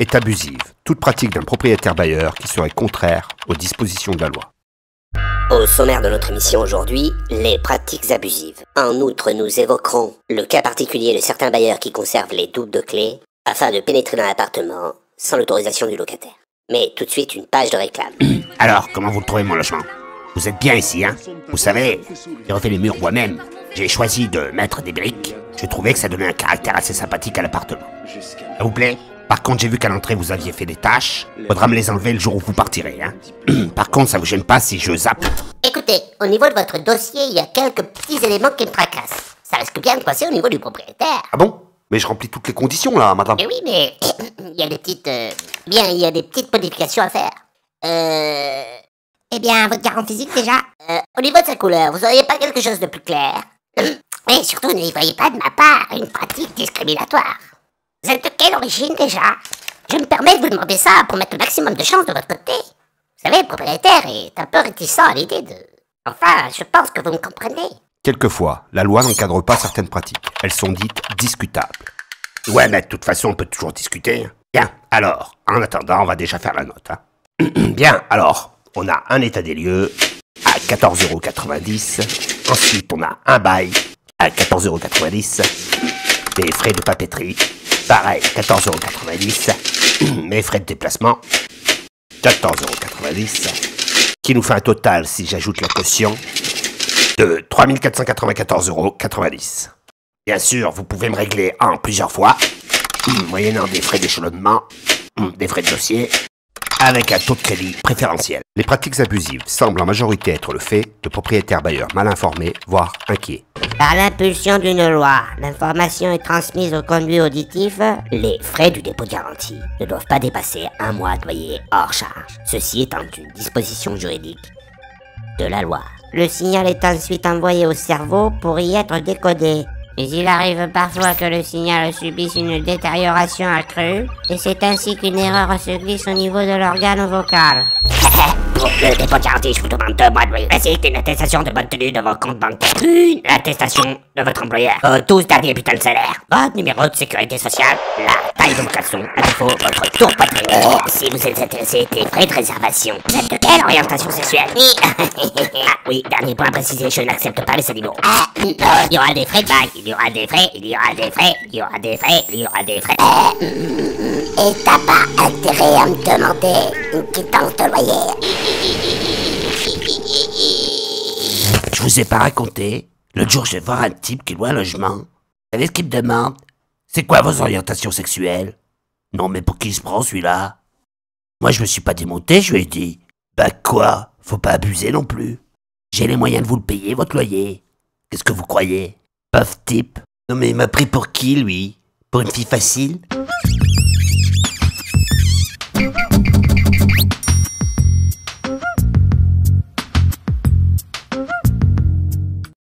est abusive. Toute pratique d'un propriétaire bailleur qui serait contraire aux dispositions de la loi. Au sommaire de notre émission aujourd'hui, les pratiques abusives. En outre, nous évoquerons le cas particulier de certains bailleurs qui conservent les doubles de clés afin de pénétrer dans l'appartement sans l'autorisation du locataire. Mais tout de suite, une page de réclame. Alors, comment vous le trouvez mon logement? Vous êtes bien ici, hein? Vous savez, j'ai refait les murs moi-même. J'ai choisi de mettre des briques. Je trouvais que ça donnait un caractère assez sympathique à l'appartement. Ça vous plaît? Par contre, j'ai vu qu'à l'entrée vous aviez fait des tâches. Faudra me les enlever le jour où vous partirez, hein? Par contre, ça vous gêne pas si je zappe? Écoutez, au niveau de votre dossier, il y a quelques petits éléments qui me tracassent. Ça risque bien de passer au niveau du propriétaire. Ah bon? Mais je remplis toutes les conditions là, madame. Eh oui, mais il y a des petites... Bien, il y a des petites modifications à faire. Eh bien, votre garant physique déjà au niveau de sa couleur, vous auriez pas quelque chose de plus clair? Et surtout, n'y voyez pas de ma part une pratique discriminatoire. Vous êtes de quelle origine déjà? Je me permets de vous demander ça pour mettre le maximum de chance de votre côté. Vous savez, le propriétaire est un peu réticent à l'idée de... Enfin, je pense que vous me comprenez. Quelquefois, la loi n'encadre pas certaines pratiques. Elles sont dites discutables. Ouais, mais de toute façon, on peut toujours discuter. Bien, alors, en attendant, on va déjà faire la note, hein. Bien, alors, on a un état des lieux à 14,90 €. Ensuite, on a un bail à 14,90 €. Des frais de papeterie, pareil, 14,90 €. Mes frais de déplacement, 14,90 €. Qui nous fait un total, si j'ajoute la caution, de 3 494,90 €. Bien sûr, vous pouvez me régler en plusieurs fois, moyennant des frais d'échelonnement, des frais de dossier, avec un taux de crédit préférentiel. Les pratiques abusives semblent en majorité être le fait de propriétaires bailleurs mal informés, voire inquiets. Par l'impulsion d'une loi, l'information est transmise au conduit auditif. Les frais du dépôt de garantie ne doivent pas dépasser un mois de loyer hors charge. Ceci étant une disposition juridique de la loi. Le signal est ensuite envoyé au cerveau pour y être décodé. Mais il arrive parfois que le signal subisse une détérioration accrue, et c'est ainsi qu'une erreur se glisse au niveau de l'organe vocal. Pour le dépôt de garantie, je vous demande 2 mois de loyer, ainsi qu'une attestation de bonne tenue de vos comptes bancaires. Une attestation de votre employeur. 12 derniers bulletins de salaire. Votre numéro de sécurité sociale. La taille de vos caleçons. À défaut, votre tour poitrine. Et si vous êtes intéressé, des frais de réservation. Vous êtes de quelle orientation sexuelle? Ah oui, dernier point à préciser, je n'accepte pas les animaux. Il y aura des frais de bail. Il y aura des frais. Il y aura des frais. Il y aura des frais. Il y aura des frais. Et t'as pas intérêt à me demander une quittance de loyer? Je vous ai pas raconté. L'autre jour, je vais voir un type qui loue un logement. Vous savez ce qu'il me demande? C'est quoi vos orientations sexuelles? Non, mais pour qui il se prend, celui-là? Moi, je me suis pas démonté, je lui ai dit. Bah quoi? Faut pas abuser non plus. J'ai les moyens de vous le payer, votre loyer. Qu'est-ce que vous croyez? Pauvre type. Non mais il m'a pris pour qui, lui? Pour une fille facile?